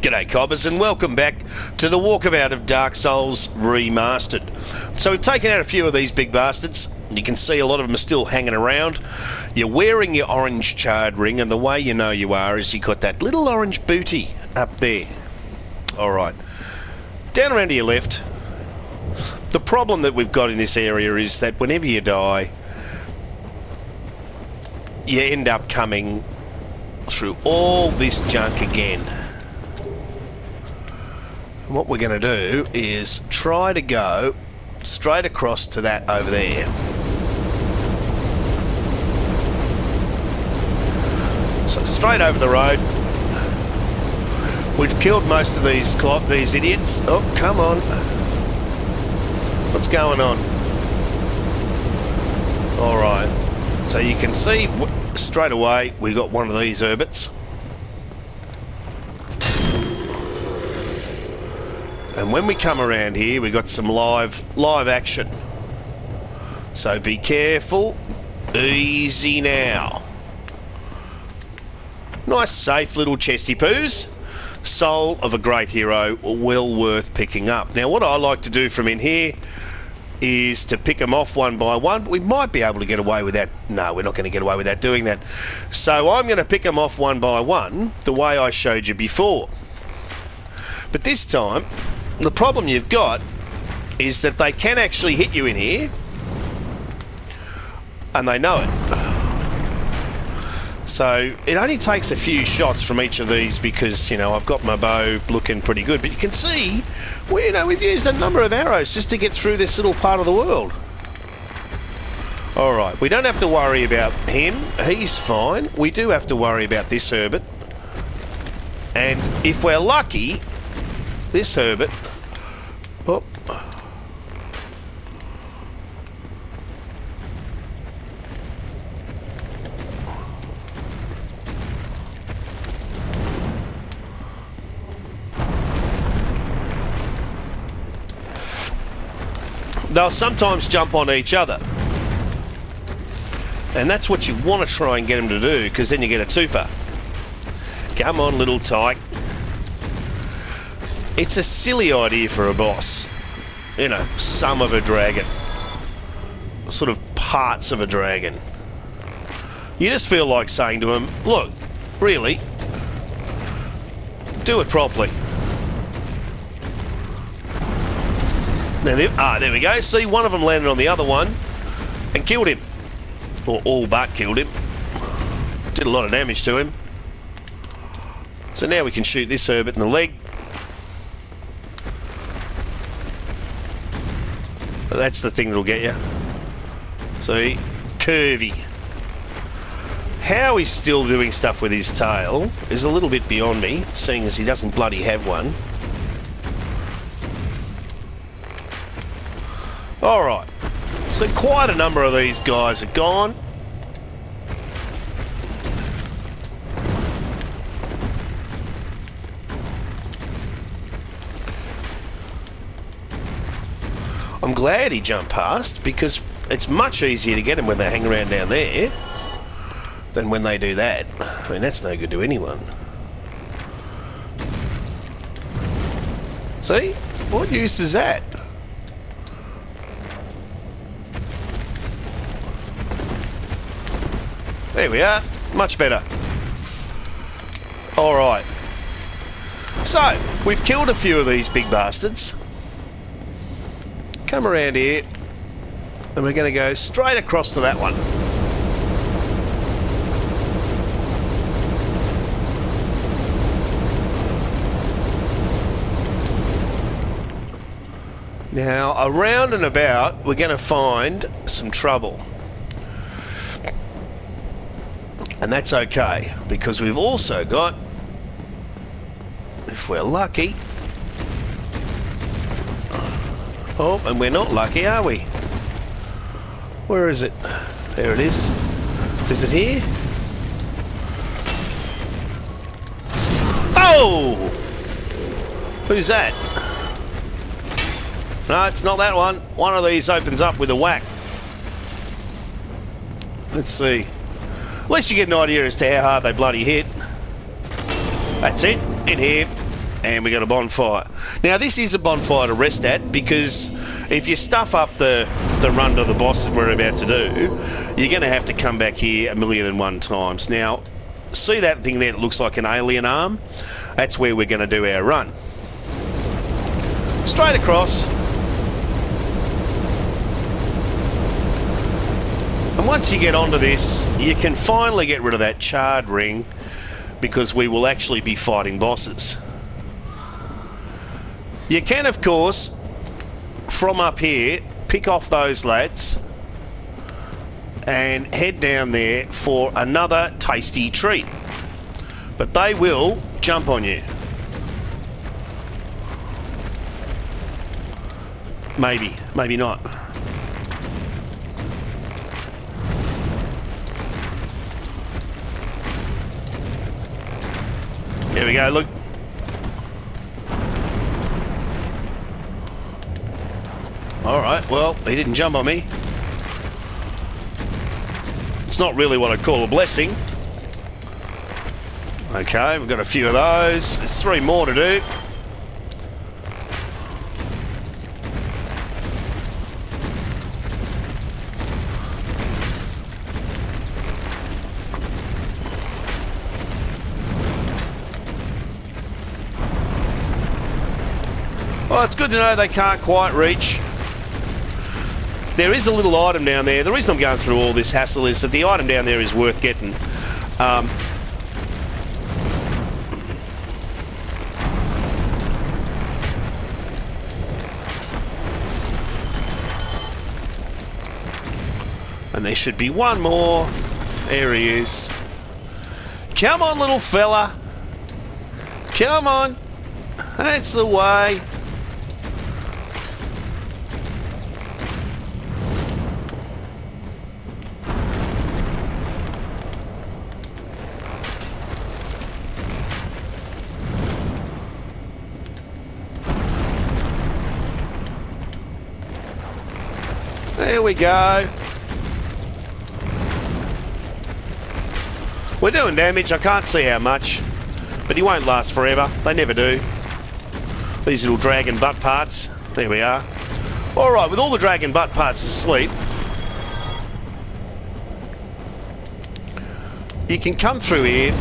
G'day cobbers and welcome back to the Walkabout of Dark Souls Remastered. So we've taken out a few of these big bastards. You can see a lot of them are still hanging around. You're wearing your orange charred ring, and the way you know you are is you got that little orange booty up there. Alright, down around to your left. The problem that we've got in this area is that whenever you die, you end up coming through all this junk again. And what we're going to do is try to go straight across to that over there. So straight over the road. We've killed most of these idiots. Oh, come on. What's going on? Alright. So you can see straight away we got one of these herbits. And when we come around here, we got some live action. So be careful. Easy now. Nice, safe little chesty poos. Soul of a great hero, well worth picking up. Now, what I like to do from in here is to pick them off one by one. But we might be able to get away with that. No, we're not going to get away with that doing that. So I'm going to pick them off one by one, the way I showed you before. But this time, the problem you've got is that they can actually hit you in here, and they know it. So it only takes a few shots from each of these because, you know, I've got my bow looking pretty good. But you can see, well, you know, we've used a number of arrows just to get through this little part of the world. Alright, we don't have to worry about him. He's fine. We do have to worry about this herbit. And if we're lucky, this herbit... Oh. They'll sometimes jump on each other. And that's what you want to try and get them to do, because then you get a twofer. Come on, little tyke. It's a silly idea for a boss. You know, some of a dragon. Sort of parts of a dragon. You just feel like saying to him, look, really, do it properly. Now, there we go. See, one of them landed on the other one and killed him. Or all but killed him. Did a lot of damage to him. So now we can shoot this herbit in the leg. But that's the thing that'll get you. See? Curvy. How he's still doing stuff with his tail is a little bit beyond me, seeing as he doesn't bloody have one. Alright, so quite a number of these guys are gone. I'm glad he jumped past, because it's much easier to get them when they hang around down there than when they do that. I mean, that's no good to anyone. See? What use is that? There we are. Much better. Alright. So, we've killed a few of these big bastards. Come around here. And we're going to go straight across to that one. Now, around and about, we're going to find some trouble. And that's okay, because we've also got, if we're lucky... Oh, and we're not lucky, are we? Where is it? There it is. Is it here? Oh! Who's that? No, it's not that one. One of these opens up with a whack. Let's see. At least you get an idea as to how hard they bloody hit. That's it. In here. And we got a bonfire. Now this is a bonfire to rest at, because if you stuff up the run to the bosses we're about to do, you're going to have to come back here 1,000,001 times. Now, see that thing there that looks like an alien arm? That's where we're going to do our run. Straight across. And once you get onto this, you can finally get rid of that charred ring, because we will actually be fighting bosses. You can, of course, from up here, pick off those lads and head down there for another tasty treat. But they will jump on you. Maybe, maybe not. There we go, look. Alright, well, he didn't jump on me. It's not really what I'd call a blessing. Okay, we've got a few of those. There's 3 more to do. Well, it's good to know they can't quite reach. There is a little item down there. The reason I'm going through all this hassle is that the item down there is worth getting. And there should be one more. There he is. Come on, little fella. Come on. That's the way. There we go. We're doing damage. I can't see how much, but he won't last forever. They never do. These little dragon butt parts. There we are. Alright, with all the dragon butt parts asleep, you can come through here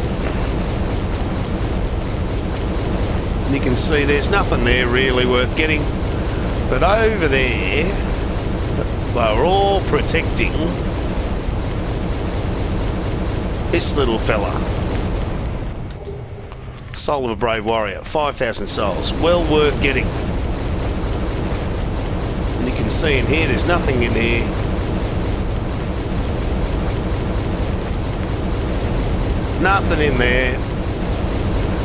and you can see there's nothing there really worth getting. But over there, they're all protecting this little fella. Soul of a brave warrior, 5,000 souls, well worth getting. And you can see in here, there's nothing in here. Nothing in there.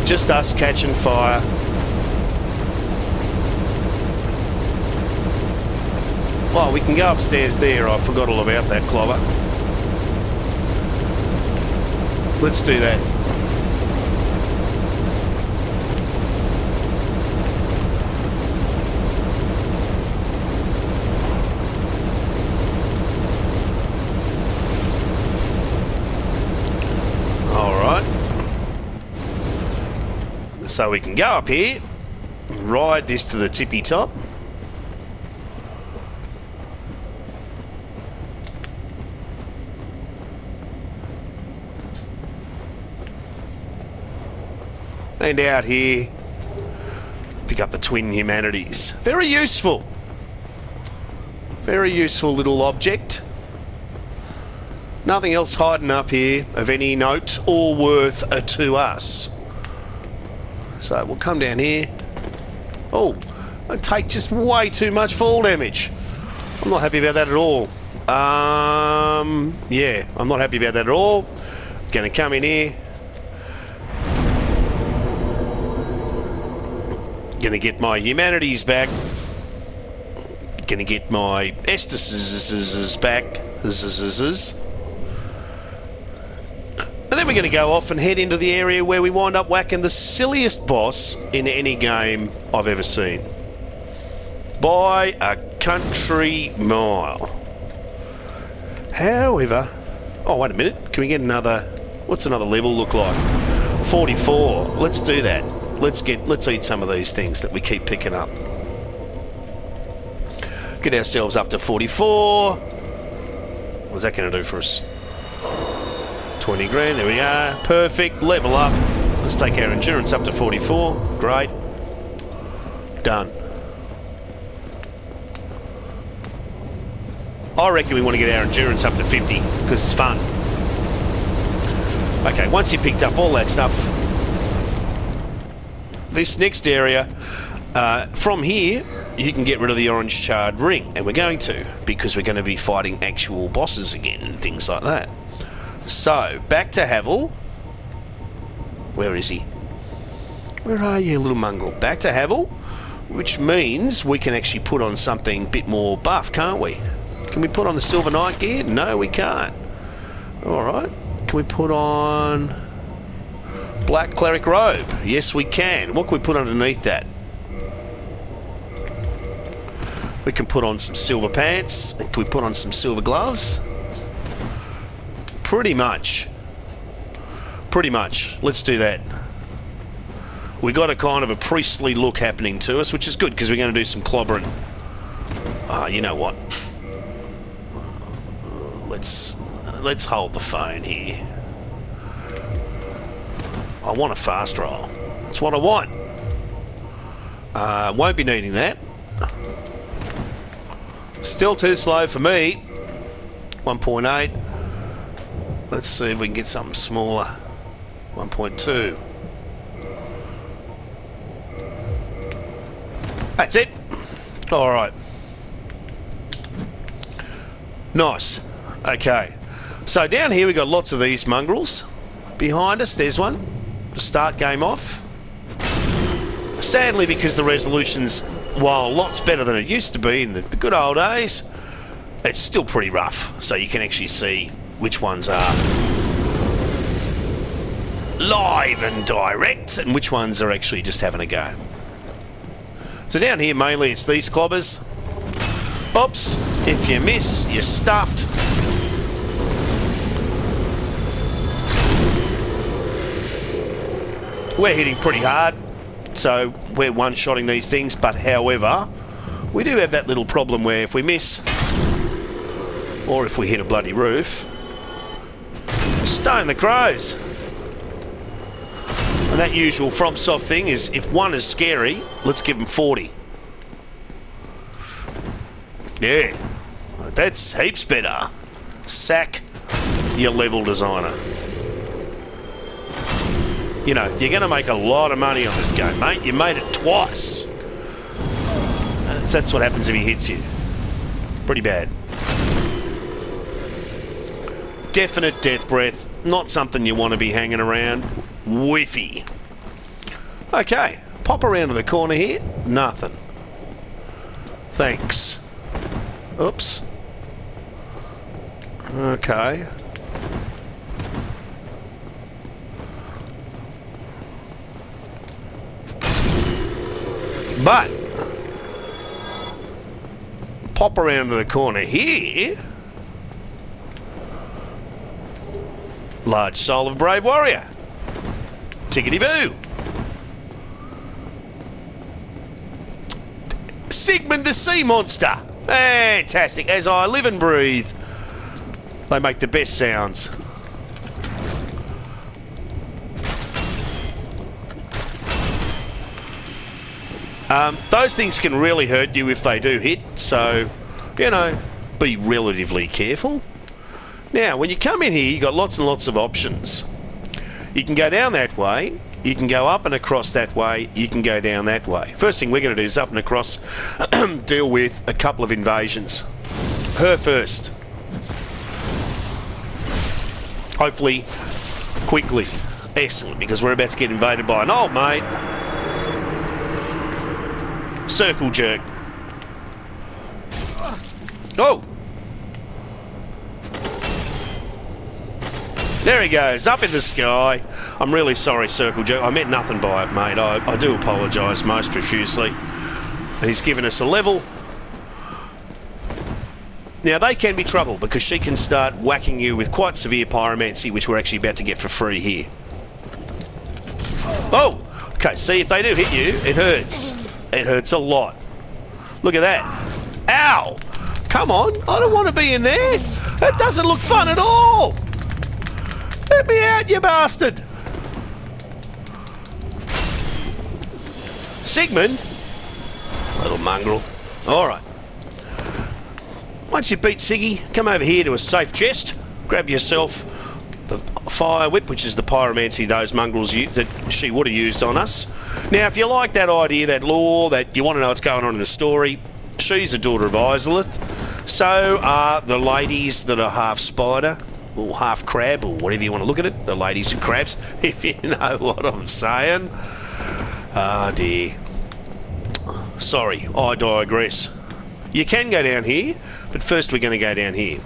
Just us catching fire. Well, we can go upstairs there. I forgot all about that, Clover. Let's do that. Alright. So we can go up here, ride this to the tippy top. And out here, pick up the twin humanities. Very useful. Very useful little object. Nothing else hiding up here of any note or worth to us. So we'll come down here. Oh, I take just way too much fall damage. I'm not happy about that at all. Yeah, I'm not happy about that at all. Gonna come in here. Gonna get my humanities back. Gonna get my Estes back. And then we're gonna go off and head into the area where we wind up whacking the silliest boss in any game I've ever seen. By a country mile. However... Oh, wait a minute. Can we get another... What's another level look like? 44. Let's do that. let's eat some of these things that we keep picking up. Get ourselves up to 44. What's that going to do for us? 20 grand, there we are. Perfect, level up. Let's take our endurance up to 44. Great. Done. I reckon we want to get our endurance up to 50 because it's fun. Okay, once you picked up all that stuff, this next area, from here, you can get rid of the orange charred ring, and we're going to, because we're going to be fighting actual bosses again and things like that. So, back to Havel. Where is he? Where are you, little mongrel? Back to Havel, which means we can actually put on something a bit more buff, can't we? Can we put on the Silver Knight gear? No, we can't. Alright. Can we put on Black Cleric robe? Yes, we can. What can we put underneath that? We can put on some silver pants. And can we put on some silver gloves? Pretty much. Pretty much. Let's do that. We got a kind of a priestly look happening to us, which is good because we're going to do some clobbering. You know what? Let's hold the phone here. I want a fast roll. That's what I want. Won't be needing that. Still too slow for me. 1.8. Let's see if we can get something smaller. 1.2. That's it. All right. Nice. Okay. So down here we've got lots of these mongrels. Behind us, there's one. To start game off. Sadly, because the resolution's, while lots better than it used to be in the good old days, it's still pretty rough. So you can actually see which ones are live and direct and which ones are actually just having a go. So down here mainly it's these clobbers. Oops, if you miss, you're stuffed. We're hitting pretty hard, so we're one-shotting these things, but however, we do have that little problem where if we miss, or if we hit a bloody roof, stone the crows. And that usual FromSoft thing is, if one is scary, let's give them 40. Yeah, that's heaps better. Sack your level designer. You know, you're going to make a lot of money on this game, mate. You made it twice. That's what happens if he hits you. Pretty bad. Definite death breath. Not something you want to be hanging around. Whiffy. Okay, pop around to the corner here. Nothing. Thanks. Oops. Okay. But pop around to the corner here. Large soul of brave warrior. Tickety boo. Sigmund the sea monster. Fantastic. As I live and breathe, they make the best sounds. Those things can really hurt you if they do hit, so, you know, be relatively careful. Now, when you come in here, you've got lots and lots of options. You can go down that way, you can go up and across that way, you can go down that way. First thing we're going to do is up and across, deal with a couple of invasions. Her first. Hopefully, quickly. Excellent, because we're about to get invaded by an old mate. Circle jerk. Oh! There he goes, up in the sky. I'm really sorry, Circle Jerk. I meant nothing by it, mate. I do apologise most profusely. He's given us a level. Now, they can be trouble because she can start whacking you with quite severe pyromancy, which we're actually about to get for free here. Oh! Okay, see, if they do hit you, it hurts. It hurts a lot. Look at that. Ow! Come on, I don't want to be in there. That doesn't look fun at all. Let me out, you bastard. Sigmund? Little mongrel. Alright. Once you beat Siggy, come over here to a safe chest. Grab yourself the fire whip, which is the pyromancy those mongrels that she would have used on us. Now, if you like that idea, that lore, that you want to know what's going on in the story, she's a daughter of Izalith. So are the ladies that are half spider, or half crab, or whatever you want to look at it. The ladies and crabs, if you know what I'm saying. Ah, dear. Sorry, I digress. You can go down here, but first we're going to go down here.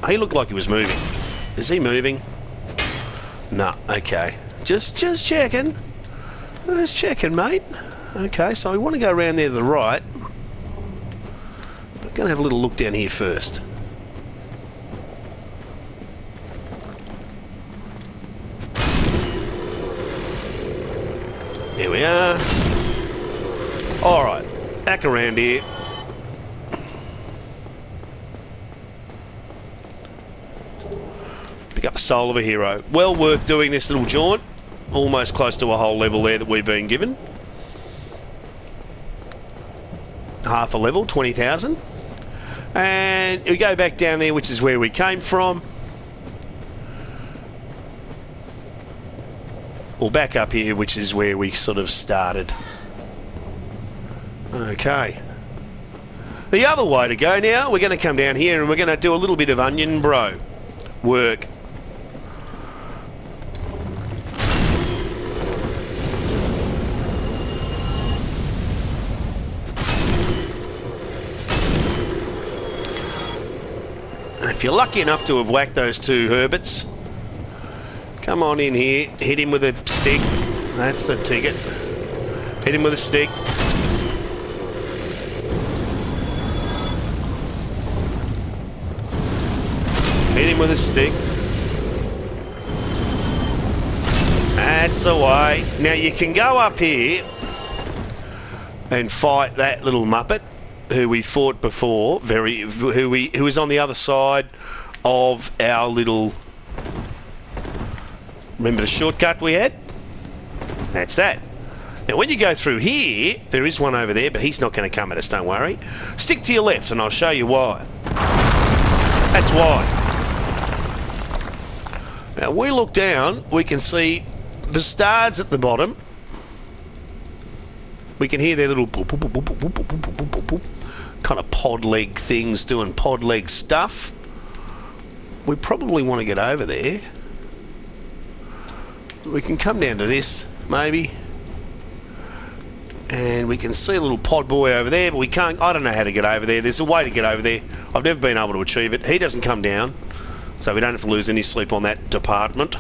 He looked like he was moving. Is he moving? No, okay. Just checking. Just checking, mate. Okay, so we want to go around there to the right. We're going to have a little look down here first. Here we are. Alright, back around here. Pick up the soul of a hero. Well worth doing this little jaunt. Almost close to a whole level there that we've been given. Half a level, 20,000. And we go back down there, which is where we came from. Or back up here, which is where we sort of started. Okay. The other way to go now, we're going to come down here and we're going to do a little bit of onion bro work. If you're lucky enough to have whacked those two herberts, come on in here, hit him with a stick. That's the ticket. Hit him with a stick. Hit him with a stick. That's the way. Now you can go up here and fight that little muppet who we fought before, who was on the other side of our little... Remember the shortcut we had? That's that. Now when you go through here, there is one over there, but he's not going to come at us, don't worry. Stick to your left and I'll show you why. That's why. Now we look down, we can see bastards at the bottom. We can hear their little boop, boop, boop, boop, boop, boop, boop, boop, boop, boop, kind of pod leg things doing pod leg stuff. We probably want to get over there. We can come down to this, maybe. And we can see a little pod boy over there, but we can't... I don't know how to get over there. There's a way to get over there. I've never been able to achieve it. He doesn't come down, so we don't have to lose any sleep on that department.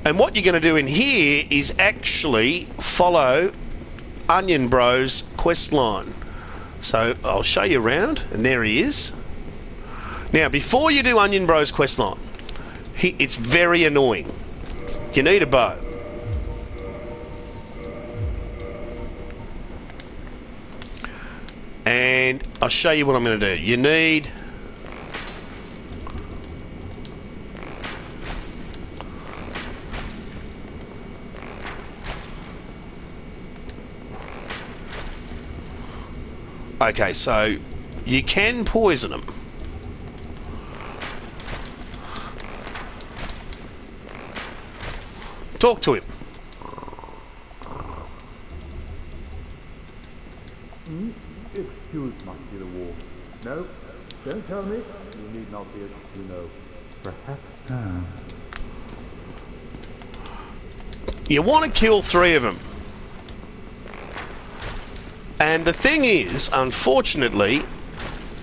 And what you're going to do in here is actually follow Onion Bro's quest line. So I'll show you around, and there he is. Now, before you do Onion Bro's quest line, it's very annoying. You need a bow. And I'll show you what I'm going to do. You need... Okay, so you can poison them. Talk to him. Excuse my dear wolf. No, don't tell me. You need not be able to know. Perhaps. You want to kill 3 of them. And the thing is, unfortunately,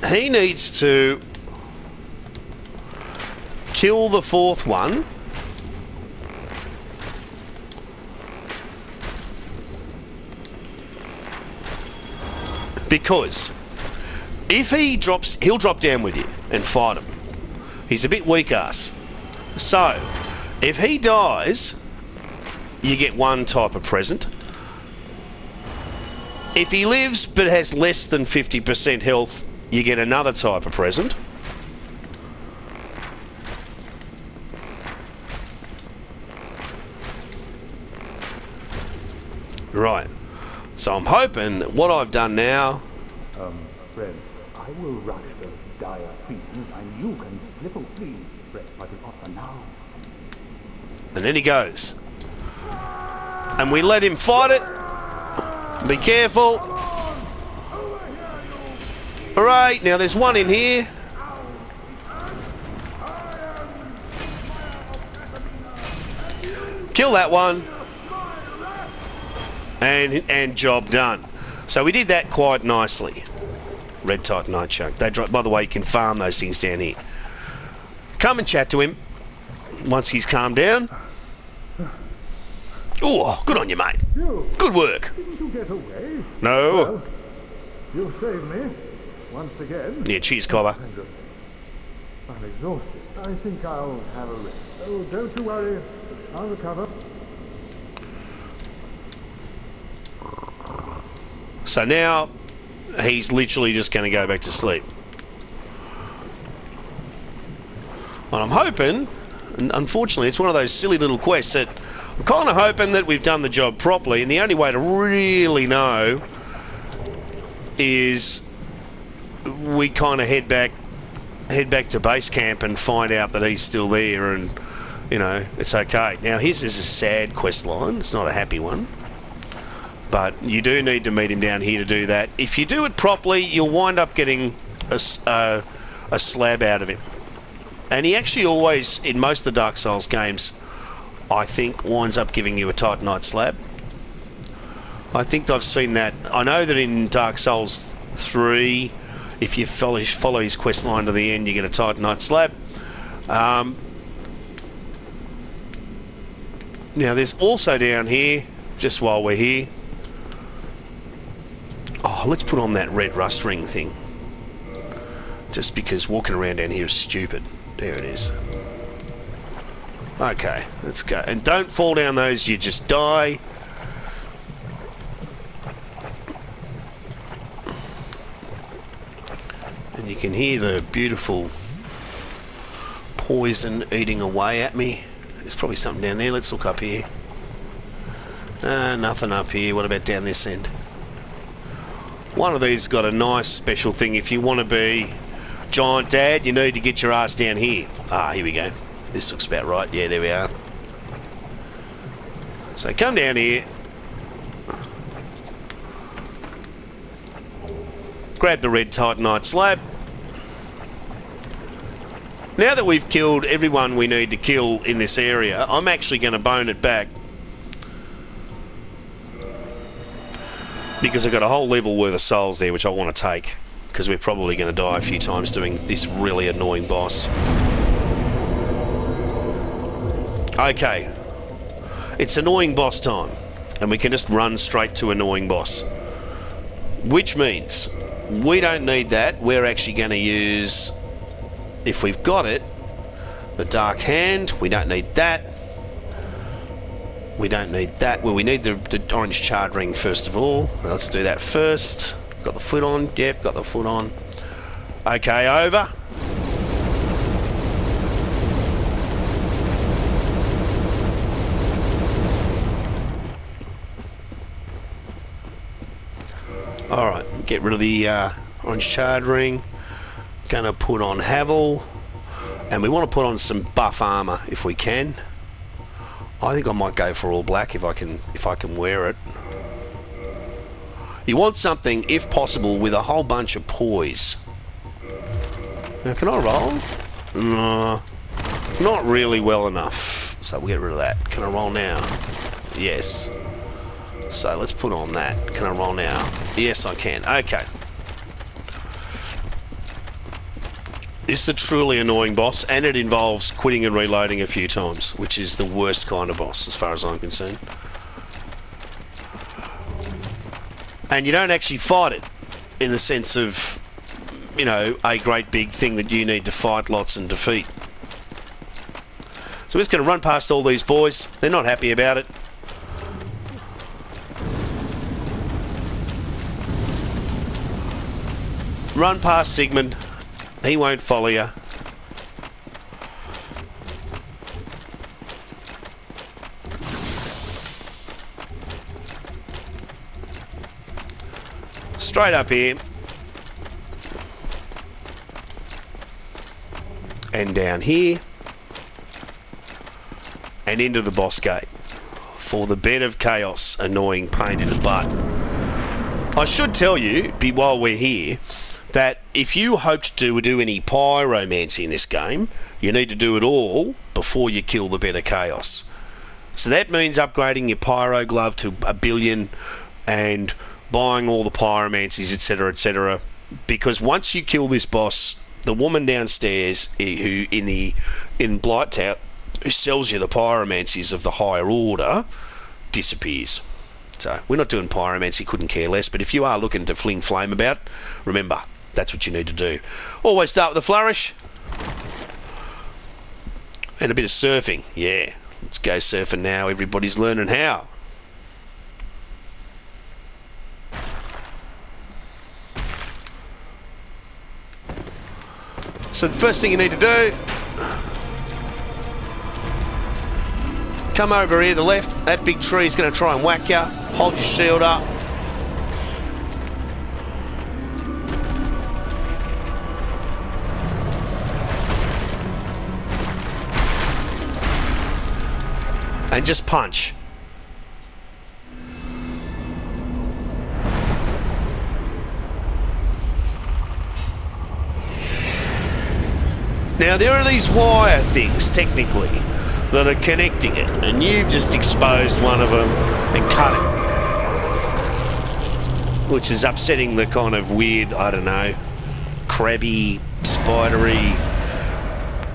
he needs to kill the 4th one. Because if he drops, he'll drop down with you and fight him. He's a bit weak ass. So, if he dies, you get one type of present. If he lives but has less than 50% health, you get another type of present. Right. So I'm hoping that what I've done now... Friend, I will rush those dire fiends and you can slip and flee, but it's not for now. And then he goes. And we let him fight it. Be careful. Alright, now there's one in here. Kill that one. And job done. So we did that quite nicely. Red Titanite chunk. They drop. By the way, you can farm those things down here. Come and chat to him once he's calmed down. Oh, good on you, mate. Good work. Didn't you get away? No. Well, you saved me once again. Yeah, cheers, Cobber. I'm exhausted. I think I'll have a rest. Oh, don't you worry. I'll recover. So now he's literally just going to go back to sleep. Well, I'm hoping, and unfortunately it's one of those silly little quests that I'm kind of hoping that we've done the job properly, and the only way to really know is we kind of head back to base camp and find out that he's still there, and you know, it's okay. Now his is a sad quest line, it's not a happy one. But you do need to meet him down here to do that. If you do it properly, you'll wind up getting a slab out of him. And he actually always, in most of the Dark Souls games, I think, winds up giving you a Titanite slab. I think I've seen that. I know that in Dark Souls 3, if you follow his quest line to the end, you get a Titanite slab. Now, there's also down here, just while we're here, oh, let's put on that red rust ring thing. Just because walking around down here is stupid. There it is. Okay, let's go. And don't fall down those, you just die. And you can hear the beautiful poison eating away at me. There's probably something down there. Let's look up here. Nothing up here. What about down this end? One of these got a nice special thing. If you want to be Giant Dad, you need to get your ass down here. Ah, here we go. This looks about right. Yeah, there we are. So come down here. Grab the red Titanite slab. Now that we've killed everyone we need to kill in this area, I'm actually going to bone it back. Because I've got a whole level worth of souls there which I want to take, because we're probably going to die a few times doing this really annoying boss. Okay, it's annoying boss time, and we can just run straight to annoying boss, which means we don't need that. We're actually going to use, if we've got it, the Dark Hand. We don't need that. We don't need that. Well, we need the orange charred ring first of all. Let's do that first. Got the foot on. Yep, got the foot on. Okay, over. Alright, get rid of the orange charred ring. Gonna put on Havel. And we want to put on some buff armour if we can. I think I might go for all black if I can wear it. You want something, if possible, with a whole bunch of poise. Now, can I roll? No, not really well enough. So we'll get rid of that. Can I roll now? Yes. So let's put on that. Can I roll now? Yes, I can. Okay. This is a truly annoying boss, and it involves quitting and reloading a few times, which is the worst kind of boss as far as I'm concerned. And you don't actually fight it in the sense of, you know, a great big thing that you need to fight lots and defeat. So we're just going to run past all these boys. They're not happy about it. Run past Sigmund. He won't follow you. Straight up here. And down here. And into the boss gate. For the bed of chaos, annoying pain in the butt. I should tell you, while we're here, that if you hope to do any pyromancy in this game, you need to do it all before you kill the bed of chaos. So that means upgrading your pyro glove to 1 billion and buying all the pyromancies, etc., etc. Because once you kill this boss, the woman downstairs who in Blight Tower who sells you the pyromancies of the higher order disappears. So we're not doing pyromancy, couldn't care less, but if you are looking to fling flame about, remember, that's what you need to do. Always start with a flourish. And a bit of surfing. Yeah, let's go surfing now. Everybody's learning how. So the first thing you need to do, come over here to the left. That big tree is going to try and whack you. Hold your shield up. And just punch. Now there are these wire things, technically, that are connecting it, and you've just exposed one of them and cut it. Which is upsetting the kind of weird, I don't know, crabby, spidery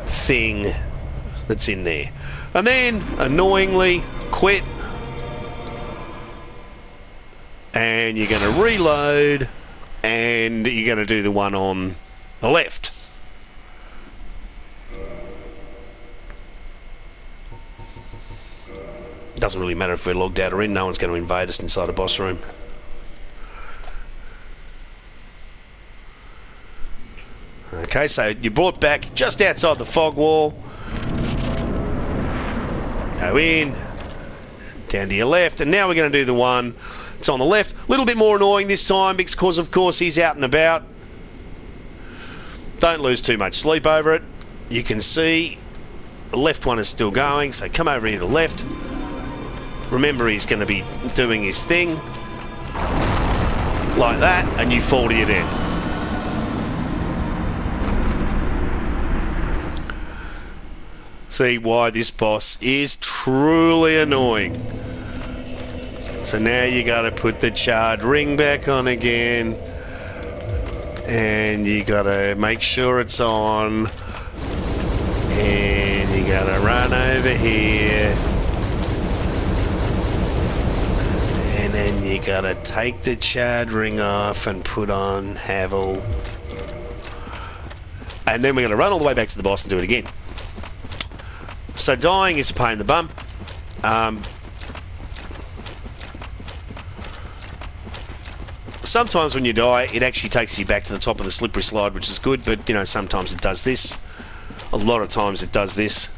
thing that's in there. And then, annoyingly, quit. And you're going to reload, and you're going to do the one on the left. Doesn't really matter if we're logged out or in, no one's going to invade us inside a boss room. Okay, so you're brought back just outside the fog wall. Go in, down to your left, and now we're going to do the one that's on the left. A little bit more annoying this time because, of course, he's out and about. Don't lose too much sleep over it. You can see the left one is still going, so come over here to the left. Remember, he's going to be doing his thing like that, and you fall to your death. See why this boss is truly annoying. So now you got to put the charred ring back on again, and you got to make sure it's on, and you got to run over here. And then you gotta take the charred ring off and put on Havel. And then we're gonna run all the way back to the boss and do it again. So dying is a pain in the bum. Sometimes when you die, it actually takes you back to the top of the slippery slide, which is good, but you know, sometimes it does this. A lot of times it does this.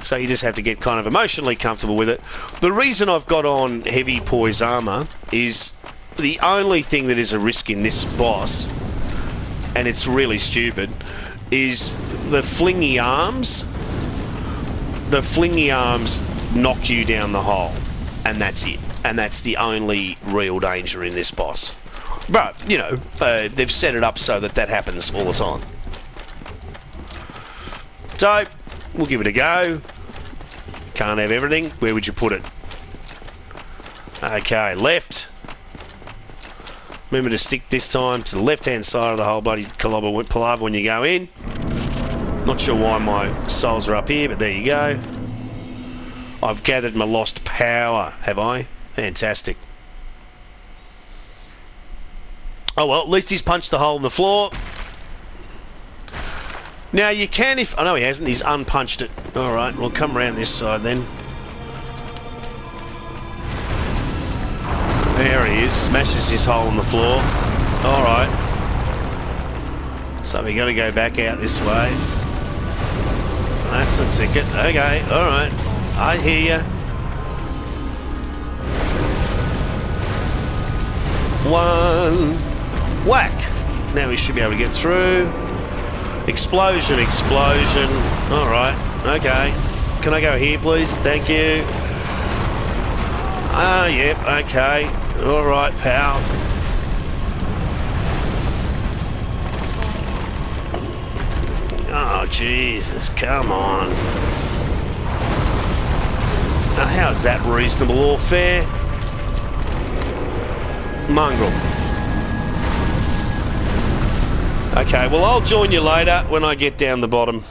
So you just have to get kind of emotionally comfortable with it. The reason I've got on heavy poise armor is the only thing that is a risk in this boss, and it's really stupid, is the flingy arms. The flingy arms knock you down the hole, and that's it. And that's the only real danger in this boss. But, you know, they've set it up so that that happens all the time. So, we'll give it a go. Can't have everything. Where would you put it? Okay, left. Remember to stick this time to the left-hand side of the whole bloody palaver when you go in. Not sure why my souls are up here, but there you go. I've gathered my lost power, have I? Fantastic. Oh well, at least he's punched the hole in the floor. Now you can, if... Oh no, he hasn't. He's unpunched it. Alright, we'll come around this side then. There he is. Smashes his hole in the floor. Alright. So we got to go back out this way. That's the ticket. Okay, alright. I hear you. One. Whack. Now we should be able to get through. Explosion, explosion. Alright, okay. Can I go here, please? Thank you. Ah, yep, okay. Alright, pal. Oh, Jesus, come on. Now, how is that reasonable or fair? Mongrel. Okay, well, I'll join you later when I get down the bottom.